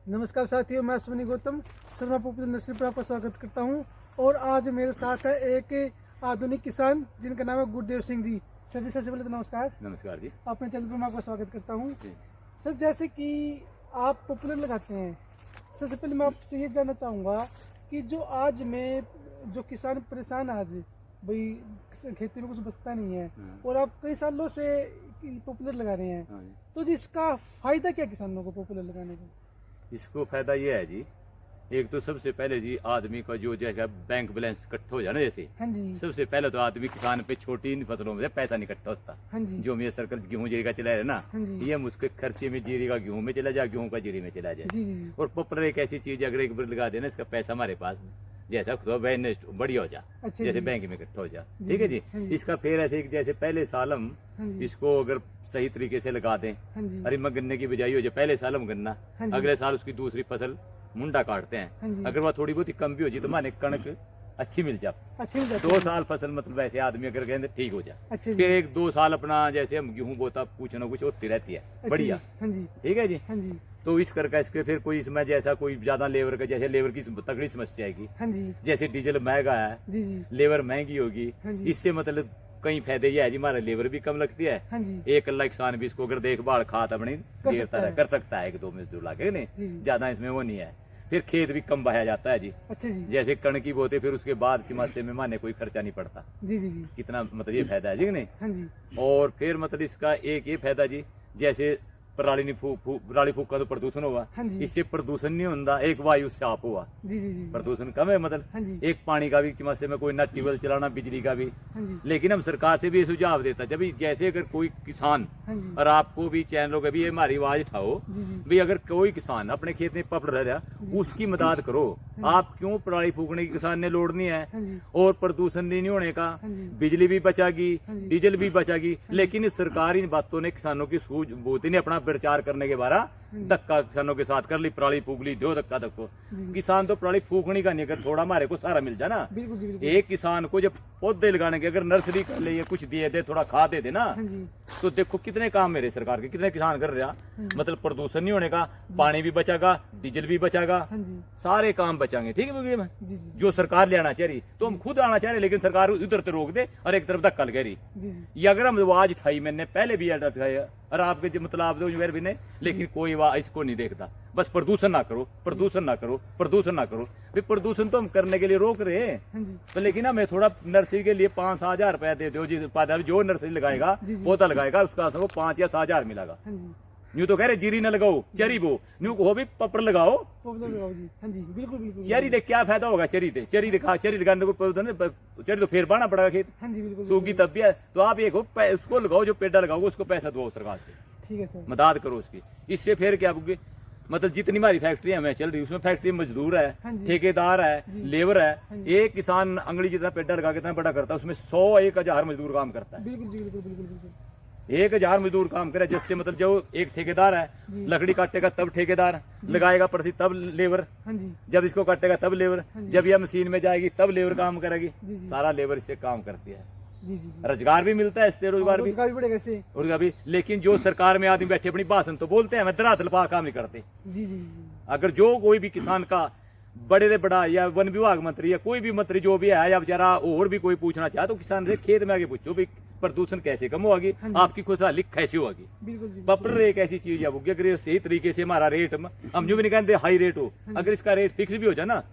नमस्कार साथियों, मैं अश्विनी गौतम शर्मा पॉपुलर नर्सरी पर आपका स्वागत करता हूं। और आज मेरे साथ है एक आधुनिक किसान जिनका नाम है गुरुदेव सिंह जी। सर जी, सबसे पहले तो नमस्कार। नमस्कार जी। अपने चैनल पर मैं आपका स्वागत करता हूं। सर, जैसे कि आप पॉपुलर लगाते हैं, सबसे पहले मैं आपसे ये जानना चाहूँगा कि जो आज में जो किसान परेशान है, आज भाई खेती में कुछ बचता नहीं है और आप कई सालों से पॉपुलर लगा रहे हैं, तो जी इसका फायदा क्या किसानों को पॉपुलर लगाने का? इसको फायदा ये है जी, एक तो सबसे पहले जी आदमी का जो है बैंक बैलेंस इकट्ठा हो जाए ना, जैसे हाँ जी, सबसे पहले तो आदमी किसान पे छोटी फसलों में पैसा नहीं इकट्ठा होता। हाँ जी, जो मेरे सरकार गेहूं जीरी का चला है ना, हाँ जी, ये मुझके खर्चे में जीरी का गेहूं में चला जाए, गेहूं का जीरी में चला जाए। जी जी, और पॉपुलर एक ऐसी चीज है, अगर एक बार लगा देना इसका पैसा हमारे पास जैसा बढ़िया हो जा, अच्छा जैसे जी, बैंक में इकट्ठा हो जा। जी, ठीक है जी। हाँ जी, इसका फिर ऐसे जैसे पहले साल हम हाँ जी, इसको अगर सही तरीके से लगा दें, हाँ जी, अरे मैं गन्ने की बिजाई हो जाए, पहले साल हम गन्ना, हाँ जी, अगले साल उसकी दूसरी फसल मुंडा काटते हाँ हैं। जी, अगर वह थोड़ी बहुत ही कम भी हो जाए तो माने कणक अच्छी मिल जाए, अच्छी मिल जाती 2 है। साल फसल मतलब वैसे आदमी अगर कहते ठीक हो जाए, अच्छा जी, फिर 1-2 साल अपना जैसे हम गेहूं बोता कुछ ना कुछ होती रहती है अच्छा बढ़िया। जी, हाँ जी, ठीक है जी। हाँ जी, तो इस करके इसके फिर कोई इसमें जैसा कोई ज्यादा लेबर का, जैसे लेबर की तगड़ी समस्या आएगी, हाँ जी, जैसे डीजल महंगा है, जी जी, लेबर महंगी होगी, हाँ जी, इससे मतलब कई फायदे ये है जी, हमारा लेबर भी कम लगती है, हाँ जी, एक अल्लाह किसान भी इसको अगर देखभाल खात अपनी कर सकता है, 1-2 मजदूर लाके नहीं, जी जी, ज्यादा इसमें वो नहीं है। फिर खेत भी कम बहाया जाता है जी, अच्छा जी, जैसे कणकी बोते फिर उसके बाद चिमासे में माने कोई खर्चा नहीं पड़ता। जी जी जी, कितना मतलब ये फायदा है जी कि नहीं। हाँ जी, और फिर मतलब इसका एक ये फायदा जी, जैसे पराली फूक का तो प्रदूषण हुआ, हाँ जी, इससे प्रदूषण नहीं होता, एक वायु साफ हुआ, जी जी जी, प्रदूषण कम है मतलब। हाँ जी, एक पानी का भी चिमासे में कोई ना ट्यूबवेल चलाना, बिजली का भी। हाँ जी, लेकिन हम सरकार से भी ये सुझाव देता, जब जैसे अगर कोई किसान, हाँ जी, और आपको भी चैनलों के भी ये हमारी आवाज उठाओ जी जी, भी, अगर कोई किसान अपने खेत में पपड़ रह रहा उसकी मदद करो। आप क्यों पराली फूकने की किसान ने लोड नहीं है, हाँ जी, और प्रदूषण नहीं होने का, हाँ जी, बिजली भी बचागी, हाँ जी, डीजल भी बचागी। लेकिन इस सरकार इन बातों ने किसानों की सूझबूझ ने अपना प्रचार करने के बारा धक्का किसानों के साथ कर ली, पराली फूक ली, दो धक्का धक्को। जी। किसान तो पराली फूकनी का नहीं, अगर थोड़ा हमारे को सारा मिल जाए ना, बिल्कुल जी, बिल्कुल, एक किसान को जब पौधे लगाने के अगर नर्सरी कर ले, कुछ दिए दे, थोड़ा खाद दे दे ना, हाँ जी, तो देखो कितने काम मेरे सरकार के, कितने किसान कर रहा। हाँ। मतलब प्रदूषण नहीं होने का, पानी भी बचागा, डीजल भी बचागा, हाँ जी, सारे काम बचाएंगे। ठीक है भैया, जी जी, जो सरकार ले आना चाह रही, तो हम खुद आना चाह रहे, लेकिन सरकार उधर तो रोक दे और एक तरफ धक्का लगा रही। जी जी, ये अगर हम आवाज उठाई, मैंने पहले भी एड्रेस दिखाया, और आपके जो मतलब आप दो भी ने, लेकिन कोई इसको नहीं देखता। बस प्रदूषण ना करो, प्रदूषण ना करो, प्रदूषण ना करो। भाई प्रदूषण तो हम करने के लिए रोक रहे हैं, हाँ जी, तो लेकिन हमें थोड़ा नर्सरी के लिए 5-7 रुपया दे दो जी। जो नर्सरी लगाएगा, जी, जी। पौधा लगाएगा, उसका 5 या 7 हजार मिलेगा। हाँ जी, यूं तो कह रहे जीरी न लगाओ, चेरी बो, न्यू को भी पपड़ लगाओ, पॉपुलर लगाओ जी, हाँ जी, बिल्कुल बिल्कुल, चेरी दे क्या फायदा होगा। चेरी दे, चेरी दिखा, चेरी लगाने को चेरी तो फेर बाना पड़ेगा खेत, हाँ जी, बिल्कुल, सूखी तब भी है। तो आप एक उसको लगाओ, जो पेड़ा लगाओगे उसको पैसा दो सरकार से, ठीक है सर, मदद करो उसकी। इससे फिर क्या होगी, मतलब जितनी हमारी फैक्ट्री हमें चल रही, उसमें फैक्ट्री मजदूर हाँ है, जी। ठेकेदार है, जी। लेबर हाँ है। जी। एक किसान अंगड़ी जितना पेड़ा लगा के इतना बड़ा करता है, उसमें 100-1000 मजदूर काम करता है। बिल्कुल जी, बिल्कुल बिल्कुल बिल्कुल, 1000 मजदूर काम करे, जिससे मतलब जो एक ठेकेदार है, जी। लकड़ी काटेगा तब ठेकेदार, लगाएगा प्रति तब लेबर, हाँ जी, जब इसको काटेगा तब लेबर, हाँ जी। जब यह मशीन में जाएगी तब लेबर काम करेगी। जी जी, सारा लेबर इससे काम करती है, जी जी, रोजगार भी मिलता है, इससे रोजगार भी रोजगार भी बढ़ेगा इससे, रोजगार भी। लेकिन जो सरकार में आदमी बैठे अपनी भाषण तो बोलते हैं, मैं धरातल पा काम नहीं करते। जी जी जी, अगर जो कोई भी किसान का बड़े से बड़ा या वन विभाग मंत्री या कोई भी मंत्री जो भी है, या बेचारा और भी कोई पूछना चाहे, तो किसान से खेत में आगे पूछो भी प्रदूषण कैसे कम होगी, हाँ जी। आपकी खुशहाली कैसे होगी। बिल्कुल जी, पपड़ एक ऐसी चीज है अगर ये सही तरीके से हमारा रेट, हम जो भी नहीं कहते हाई रेट हो, अगर इसका रेट फिक्स भी हो जाए ना,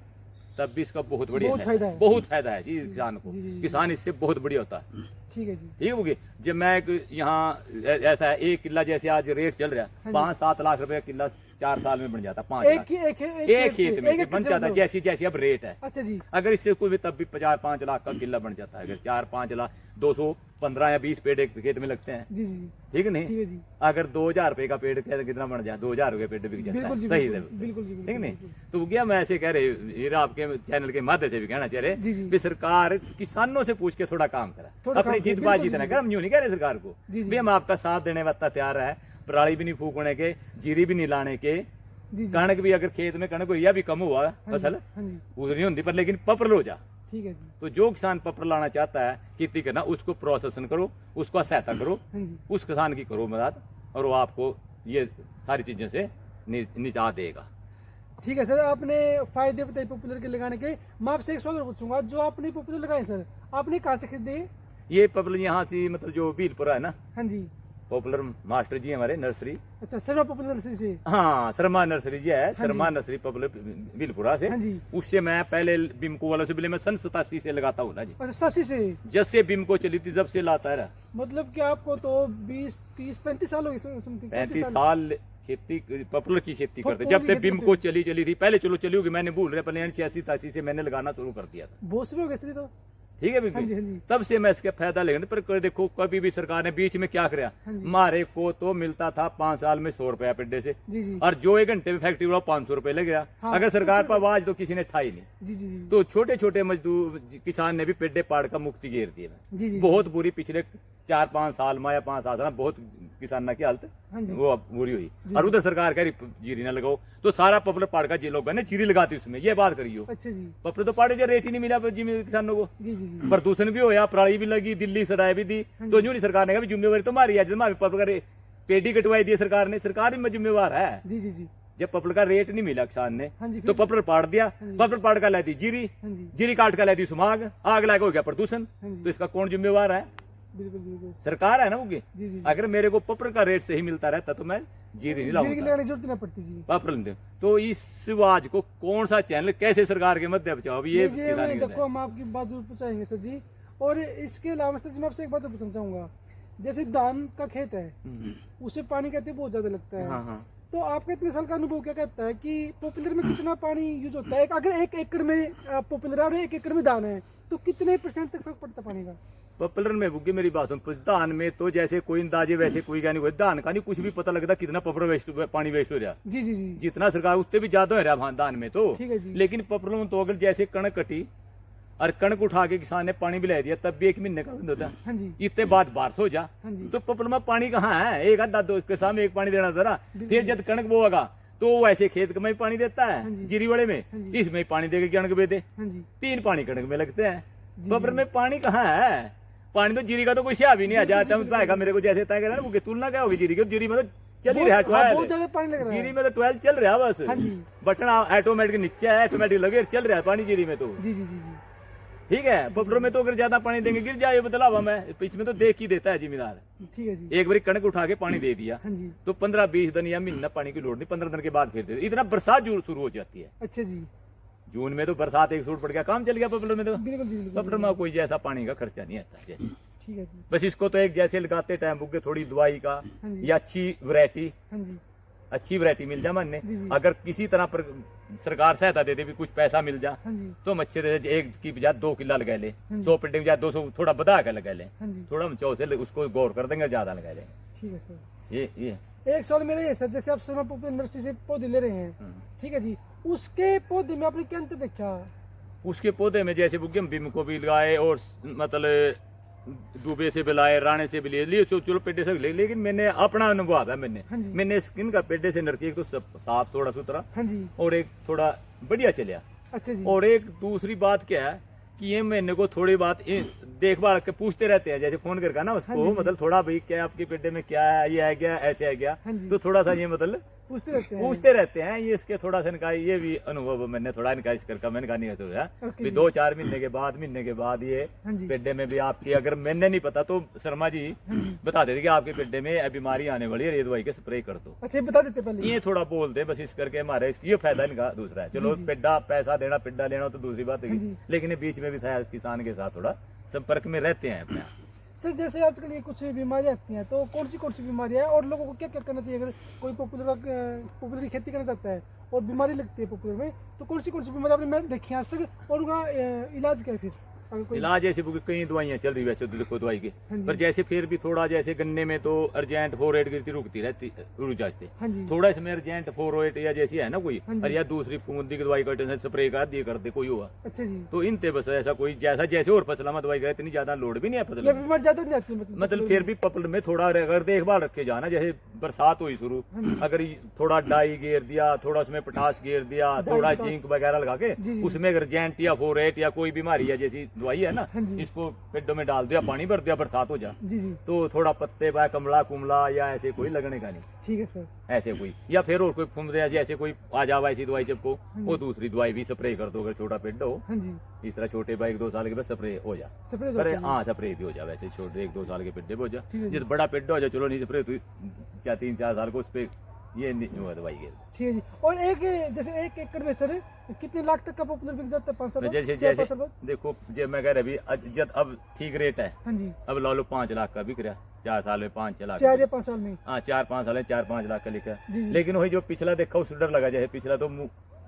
तब भी इसका बहुत बढ़िया बहुत फायदा है। बहुत फायदा है जी किसान को। जी, जी, जी। किसान इससे बहुत बढ़िया होता है। ठीक है जी, ठीक होगी। जब मैं यहाँ ऐसा है, 1 किला जैसे आज रेट चल रहा है, हाँ जी। 5-7 लाख रुपए किला 4 साल में बन जाता, 5 एक लाख एक एक खेत में से बन जाता है, जैसी जैसी अब रेट है। अच्छा जी, अगर इससे कोई भी तब भी 5 लाख का किला बन जाता है। अगर 4-5 लाख 215 या 20 पेड़ एक खेत में लगते हैं, जी जी, ठीक है नहीं। ठीक है जी, अगर 2000 रुपए का पेड़ कितना बन जाए, 2000 रुपए पेड़ बिक जाता बिल्कुल है जी, सही बिल्कुल से, बिल्कुल जी, ठीक बिल्कुल, नहीं। बिल्कुल। तो क्या मैं ऐसे कह रहे, ये आपके चैनल के माध्यम से भी कहना चाह जी, रहे जी। भी सरकार किसानों से पूछ के थोड़ा काम करा, थोड़ा अपनी काम करे, जीतबाजी बिल्कुल इतना जी, कर। हम यूं नहीं कह रहे सरकार को जी, जी। भी हम आपका साथ देने वाला तैयार है, पराली भी नहीं फूकने के, जीरी भी नहीं लाने के, जी जी, कणक भी अगर खेत में कणक हुई भी कम हुआ हाँ जी, फसल हाँ जी, उधर नहीं होती, पर लेकिन पपड़ लो जा। ठीक है जी, तो जो किसान पपड़ लाना चाहता है खेती करना, उसको प्रोसेसन करो, उसको सहायता करो, हाँ जी, उस किसान की करो मदद, और वो आपको ये सारी चीजों से निजात देगा। ठीक है सर, आपने फायदे बताए पॉपुलर के लगाने के। मैं आपसे एक सवाल और पूछूंगा, जो आपने पॉपुलर लगाए सर, आपने कहाँ से खरीदे? ये पॉपुलर यहाँ से मतलब जो भीलपुरा है ना, हाँ जी। पॉपुलर मास्टर जी हमारे नर्सरी, अच्छा, सर पॉपुलर नर्सरी से? हाँ शर्मा नर्सरी जी है, हाँ शर्मा जी। नर्सरी पॉपुलर भीलपुरा से। हाँ जी। उससे मैं पहले बिमको वाला से पहले मैं सन 87 से लगाता हूँ ना जी। अच्छा, 87 से? जब से बिमको चली थी जब से लाता रहा। मतलब कि आपको तो 20, 30, 35 साल हो गए समथिंग? 35 साल खेती पॉपुलर की खेती करते, पॉपुलर जब की से खेती बिमको चली थी। पहले चलो चली होगी, मैंने भूल रहा, पहले 86-88 से मैंने लगाना शुरू कर दिया था। बहुत से हो गए सर ये तो। ठीक है हाँ जी, हाँ बिल्कुल। जी। तब से मैं इसका फायदा लेंगे, पर देखो कभी भी सरकार ने बीच में क्या कराया, हाँ जी। हमारे को तो मिलता था 5 साल में 100 रुपया पेड्डे से, जी जी और जो 1 घंटे में फैक्ट्री वाला 500 रुपए ले गया। हाँ। अगर सरकार पर आवाज तो किसी ने ठाई नहीं, जी जी जी तो छोटे छोटे मजदूर किसान ने भी पेड्डे पाड़ का मुक्ति घेर दिए। जी जी। बहुत बुरी पिछले 4-5 साल में या 5-7 साल बहुत किसान की हालत हाँ जी। वो अब बुरी हुई। और उधर सरकार कह रही जीरी ना लगाओ, तो सारा पॉपुलर पाड़ का जी लोग ने जीरी लगाती उसमें, ये बात करियो। अच्छा जी। पॉपुलर तो पाड़े जो रेट ही नहीं मिला जिम्मे किसानों को, जी जी जी प्रदूषण भी होया, पराली भी लगी, दिल्ली सराय भी दी। तो यूं नहीं सरकार ने कहा भी जिम्मेवारी तुम्हारी है, जब पॉपुलर पेटी कटवाई दी सरकार ने, सरकार ही में जिम्मेवार है। जी जी जी। जब पॉपुलर का रेट नहीं मिला किसान ने, हाँ जी, तो पॉपुलर पाड़ दिया, पॉपुलर पाड़ का ला दी जीरी, हाँ जी। जीरी काट का ला दी सुमाग, आग लगा हो गया प्रदूषण। हाँ जी। तो इसका कौन जिम्मेवार है? बिल्कुल बिल्कुल। सरकार है ना उनकी। जी जी। अगर मेरे को पॉपुलर का रेट सही मिलता रहता तो मैं जीरी नहीं जीरी की लाऊंगा, लगाने की जरूरत ना पड़ती जी। पॉपुलर नहीं। तो इस आवाज को कौन सा चैनल कैसे सरकार के मध्य बचाओ, अभी ये जी किसानी का देखो, हम आपकी बात जरूर पूछाएंगे सर जी। और इसके अलावा सर जी, मैं आपसे एक बात और पूछना चाहूंगा, जैसे धान का खेत है, उसमें पानी कहते हैं बहुत ज्यादा लगता है। हाँ हाँ। तो आपका इतने साल का अनुभव क्या कहता है कि पॉपुलर में कितना पानी यूज होता है? अगर 1 एकड़ में पॉपुलर है और 1 एकड़ में धान है, तो कितने % तक फर्क पड़ता है पानी का? पॉपुलर में बुग्गे मेरी बात सुन, धान में तो जैसे कोई अंदाजे वैसे कोई क्या नहीं हुआ, धान का नहीं कुछ भी पता लगता कितना पॉपुलर वेस्ट पानी वेस्ट हो रहा। जी जी जी। जितना सरकार उससे भी ज्यादा हो रहा है धान में तो। ठीक है जी। लेकिन पॉपुलर में तो अगर जैसे कणक कटी और कणक उठा के किसान ने पानी भी ला दिया, तब भी 1 महीने का बंद होता है। हाँ जी। इतने बाद बारिश हो जा, हाँ जी। तो पॉपुलर में पानी कहाँ है? एक आधा दो उसके सामने एक पानी देना जरा, फिर जब कणक बोएगा तो वो ऐसे खेत में पानी देता हाँ है जी। जीरी वाले में, हाँ जी। इसमें पानी देके कणक बेदे, हाँ जी। 3 पानी कणक में लगते हैं। जी, पॉपुलर में पानी कहाँ है? पानी तो जीरी का तो कोई हिसाब ही नहीं आ जाता है मेरे को, जैसे तय करा ना वो तुलना क्या होगी जीरी की, जीरी में तो चल ही रहा है बहुत 12, ज्यादा पानी लग रहा जीरी है। में तो 12 चल रहा है बस। हाँ जी। बटन ऑटोमेटिक नीचे है, ऑटोमेटिक लगे चल रहा है पानी जीरी में तो। जी जी जी जी। ठीक है, पॉपुलर में तो अगर ज्यादा पानी देंगे गिर जाए बदलावा में, इसमें तो देख ही देता है जिम्मेदार। ठीक है जी। एक बार कणक उठा के पानी दे दिया हाँ जी। तो 15-20 दिन या महीना पानी की लोड़ नहीं, 15 दिन के बाद फिर दे, इतना बरसात जरूर शुरू हो जाती है। अच्छा जी। जून में तो बरसात एक सूट पड़ गया, काम चल गया पॉपुलर में तो। बिल्कुल जी बिल्कुल। पॉपुलर में कोई जैसा पानी का खर्चा नहीं आता जैसे। ठीक है जी। बस इसको तो एक जैसे लगाते टाइम बुग्गे थोड़ी दवाई का हाँ जी। या अच्छी वैरायटी, हाँ जी। अच्छी वैरायटी मिल जा मन ने, जी, जी। अगर किसी तरह पर सरकार सहायता दे दे भी कुछ पैसा मिल जा, हाँ जी। तो हम अच्छे से 1 की बजाय 2 किला लगा ले, हाँ जी। 100 पेटे की बजाय 200 थोड़ा बधा के लगा ले, हाँ जी। थोड़ा हम चौसे उसको गौर कर देंगे, ज्यादा लगा लेंगे। ठीक है सर। ये एक सवाल मेरा ये सर, जैसे आप शर्मा पॉपुलर नर्सरी से पौधे ले रहे हैं, ठीक है जी, उसके पौधे में आपने क्या अंतर देखा? उसके पौधे में जैसे बुग्गे हम भीम को भी लगाए और मतलब डूबे से भी लाए, राणे से भी लिए चलो पेड़े से ले, लेकिन मैंने अपना अनुभव है, हाँ जी। मैंने स्किन का पेड़े से नरकी एक तो साफ थोड़ा सुथरा, हाँ जी। और एक थोड़ा बढ़िया चलिया। अच्छा जी। और एक दूसरी बात क्या है कि ये मैंने को थोड़ी बात देखभाल के पूछते रहते हैं, जैसे फोन करके ना उसको, हाँ जी। मतलब थोड़ा भाई क्या आपके पेटे में क्या है, ये है क्या, ऐसे है क्या, हाँ जी। तो थोड़ा सा ये मतलब पूछते रहते हैं। ये इसके थोड़ा सा इनका ये भी अनुभव मैंने थोड़ा इनका इस करके मैंने कहा नहीं है ओके भी जी। 2-4 महीने के बाद ये हाँ जी। पेड्डे में भी आपकी, अगर मैंने नहीं पता तो शर्मा जी बता देते कि आपके पेड्डे में बीमारी आने वाली है, ये दवाई के स्प्रे कर दो। अच्छा, ये बता देते पहले। ये थोड़ा बोलते बस इस करके हमारे ये फायदा इनका दूसरा है। चलो जी, जी। पेड्डा पैसा देना, पेड्डा लेना तो दूसरी बात हाँ है, जी। लेकिन ये बीच में भी शायद किसान के साथ थोड़ा संपर्क में रहते हैं अपने। सर जैसे आजकल ये कुछ बीमारियां आती हैं, तो कौन सी बीमारियां हैं और लोगों को क्या क्या करना चाहिए? अगर कोई पॉपुलर की खेती करना चाहता है और बीमारी लगती है पॉपुलर में, तो कौन सी बीमारी आपने मैं देखी है आज तक, और उनका इलाज क्या है फिर? अगर कोई इलाज ऐसे कई दवाइयाँ चल रही वैसे तो देखो दवाई की, हाँ जी। पर जैसे फिर भी थोड़ा जैसे गन्ने में तो अर्जेंट 4-8 गिरती रुकती रहती, रुक जाते, हाँ जी। थोड़ा इसमें अर्जेंट 4-8 या जैसी है ना कोई, हाँ जी। और या दूसरी फूंदी की दवाई करते स्प्रे कर दिए करते कोई हुआ, अच्छा जी। तो इनते बस ऐसा कोई जैसा जैसे और फसल में दवाई करे इतनी ज्यादा लोड भी नहीं है फसल ये में। बीमारी ज्यादा नहीं आती मतलब फिर भी पपल में थोड़ा अगर देखभाल रखे जाना, जैसे बरसात हुई शुरू, अगर थोड़ा डाई घेर दिया, थोड़ा उसमें पोटास घेर दिया, थोड़ा पोटास। जिंक वगैरह लगा के जी, जी। उसमें अगर जेंट या 4-8 या कोई बीमारी है जैसी दवाई है ना, हाँ जी। इसको पेड़ों में डाल दिया, पानी भर दिया, बरसात हो जा, जी जी। तो थोड़ा पत्ते पर कमला कुमला या ऐसे कोई लगने का नहीं। ठीक है सर। ऐसे कोई, या फिर और कोई फूम दे जैसे कोई आ जावा ऐसी दवाई चपको, वो दूसरी दवाई भी स्प्रे कर दो अगर छोटा पेड़ हो। हाँ जी। इस तरह छोटे बाइक 2 साल के बाद स्प्रे हो जा, स्प्रे अरे हाँ स्प्रे भी हो जा। वैसे छोटे 1-2 साल के पेड़ हो जा, ठीक है जी। जिस बड़ा पेड़ हो जा चलो नहीं स्प्रे तो 3-4 साल को उस पे ये नहीं हुआ दवाई के। ठीक है जी। और एक जैसे 1 एकड़ में सर कितने लाख तक का पॉपुलर बिक जाता है? 5 साल जैसे जैसे देखो जब मैं कह रहा अभी जब अब ठीक रेट है, हाँ जी। अब लो 5 लाख का बिक रहा, 4 साल में 5 लाख, 4 या 5 साल में, हाँ 4-5 साल में 4-5 लाख का लिखा जी, है। जी। लेकिन वही जो पिछला देखा उस डर लगा, जैसे पिछला तो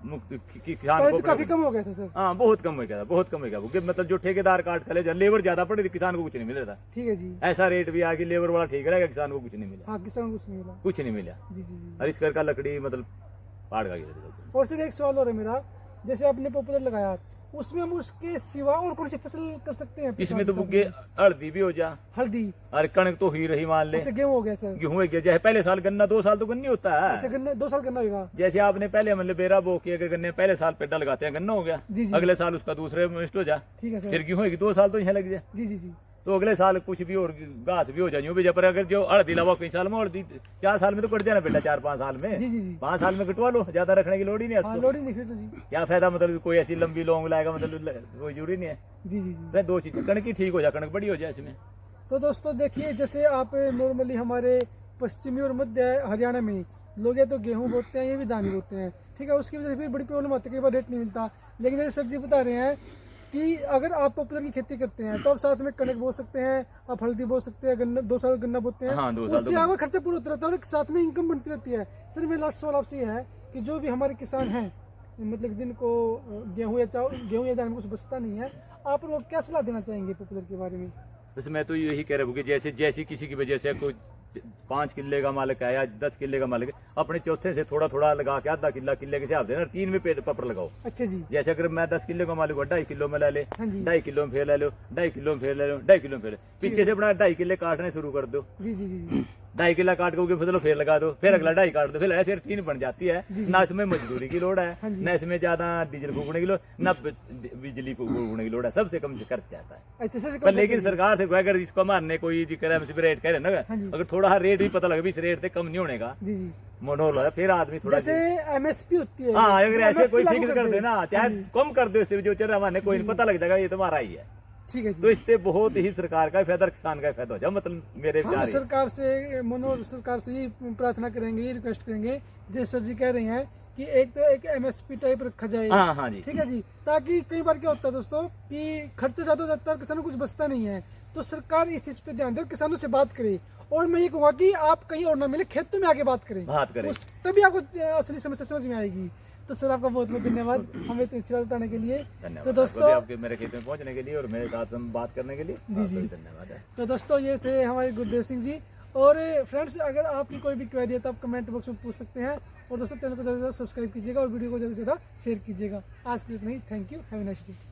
किसान पहले को तो काफी कम हो गया था सर। हाँ बहुत कम हो गया था, बहुत कम हो गया। क्योंकि मतलब जो ठेकेदार काट खले जा, लेबर ज्यादा पड़े, किसान को कुछ नहीं मिल रहा था। ठीक है जी। ऐसा रेट भी आ कि लेबर वाला ठीक रहेगा, किसान को कुछ नहीं मिला। हाँ, किसान को कुछ नहीं मिला। कुछ नहीं मिला। जी जी जी। और इस कर का लकड़ी मतलब पाड़ का गिरा। और सर एक सवाल और है मेरा, जैसे आपने पॉपुलर लगाया उसमें हम उसके सिवा और कौन सी फसल कर सकते हैं? इसमें तो बुगे हल्दी भी हो जा, हल्दी, अरे कणक तो ही रही मान ले, अच्छा गेहूं हो गया सर, गेहूं हो गया। जैसे पहले साल गन्ना 2 साल तो गन्नी होता अच्छा है। गन्ना 2 साल गन्ना होगा। जैसे आपने पहले मतलब बेरा बो के अगर गन्ने पहले साल पेड्डा लगाते हैं, गन्ना हो गया, जी जी। अगले साल उसका दूसरे में हो जा, ठीक है सर। फिर गेहूं होगी 2 साल तो यहाँ लग जाए, जी जी जी। तो अगले साल कुछ भी और घास भी हो जाए भी। पर अगर जो हल्दी लगा कई साल में, हल्दी 4 साल में तो कट जाना बेटा, 4-5 साल में, जी जी जी। 5 साल में कटवा लो, ज्यादा रखने की लोड़ ही नहीं है हाँ, इसको। लोड ही नहीं फिर तो जी। क्या फायदा, मतलब कोई ऐसी लंबी लौंग लाएगा, मतलब कोई जरूरी नहीं है। जी जी जी। मैं 2 चीज, कणक की ठीक हो जाए, कणक बड़ी हो जाए इसमें। तो दोस्तों देखिए, जैसे आप नॉर्मली हमारे पश्चिमी और मध्य हरियाणा में लोग या तो गेहूं बोते हैं या भी धान बोते हैं, ठीक है। उसकी वजह से भी बड़ी प्रॉब्लम आती है, कई बार रेट नहीं मिलता। लेकिन जैसे सर जी बता रहे हैं कि अगर आप पॉपुलर की खेती करते हैं तो आप साथ में कणक बो सकते हैं, आप हल्दी बो सकते हैं, गन्ना 2 साल गन्ना बोते हैं, हाँ, 2 साल उससे आपका खर्चा पूरा होता रहता है और साथ में इनकम बनती रहती है। सर मेरा लास्ट सवाल आपसे ये है कि जो भी हमारे किसान हैं, मतलब जिनको गेहूँ या चावल, गेहूँ या धान कुछ बचता नहीं है, आप लोग क्या सलाह देना चाहेंगे पॉपुलर के बारे में? वैसे मैं तो यही कह रहा हूँ कि जैसे किसी की वजह से कोई 5 किले का मालिक है या 10 किले का मालिक है, अपने चौथे से थोड़ा थोड़ा लगा के आधा किला किले के हिसाब से 3 में पपर लगाओ। अच्छा जी। जैसे अगर मैं 10 किलो का मालिक हूँ, 2.5 किलो में ले ले, हाँ जी। 2.5 किलो में फिर ले लो, 2.5 किलो में फिर ले लो, 2.5 किलो में फिर पीछे से अपना 2.5 किले काटने शुरू कर दो। जी जी जी। 2.5 किला काट के फिर फिर लगा दो, फिर अगला 2.5 काट दो, फिर ऐसे 3 बन जाती है। जी जी। ना इसमें मजदूरी की लोड़ है, हाँ जी। ना इसमें ज्यादा डीजल फूकने की लोड़, ना बिजली फूकने की लोड़ है, सबसे कम खर्च जाता है। अच्छा सर, पर लेकिन सरकार से अगर इसको मारने कोई जी करे रेट कह रहे ना, हाँ जी। अगर थोड़ा रेट भी पता लगे भी इस रेट से कम नहीं होने का जी जी, मनोल है, फिर आदमी थोड़ा जैसे एमएसपी होती है, हाँ अगर ऐसे MSP कोई लागू फिक्स कर दे। देना, चाहे कम कर दो, इससे जो चल रहा है कोई नहीं पता लग जाएगा ये तुम्हारा ही है। ठीक है तो जी। इससे बहुत ही सरकार का फायदा, किसान का फायदा हो जाए, मतलब मेरे हम विचार ये। सरकार से मनोज सरकार से ये प्रार्थना करेंगे, ये रिक्वेस्ट करेंगे, जैसे सर जी कह रहे हैं कि एक एमएसपी टाइप रखा जाए। हाँ हाँ जी, ठीक है जी। ताकि कई बार क्या होता है दोस्तों कि खर्चा ज्यादा हो जाता है, किसानों को कुछ बचता नहीं है, तो सरकार इस चीज पे ध्यान दे, किसानों से बात करे। और मैं ये कहूँगा कि आप कहीं और ना मिले, खेतों में आके बात करें, बात करें, तभी आपको असली समस्या समझ में आएगी। तो सर आपका बहुत बहुत धन्यवाद हमें इतनी अच्छी बात बताने के लिए। धन्यवाद तो दोस्तों आपके मेरे खेत में पहुंचने के लिए और मेरे साथ हम बात करने के लिए जी जी धन्यवाद है। तो दोस्तों ये थे हमारे गुरदेव सिंह जी। और फ्रेंड्स, अगर आपकी कोई भी क्वेरी है तो आप कमेंट बॉक्स में पूछ सकते हैं। और दोस्तों चैनल को ज़्यादा से ज़्यादा सब्सक्राइब कीजिएगा और वीडियो को ज़्यादा से ज़्यादा शेयर कीजिएगा। आज के लिए इतना ही। Thank you, have a nice day.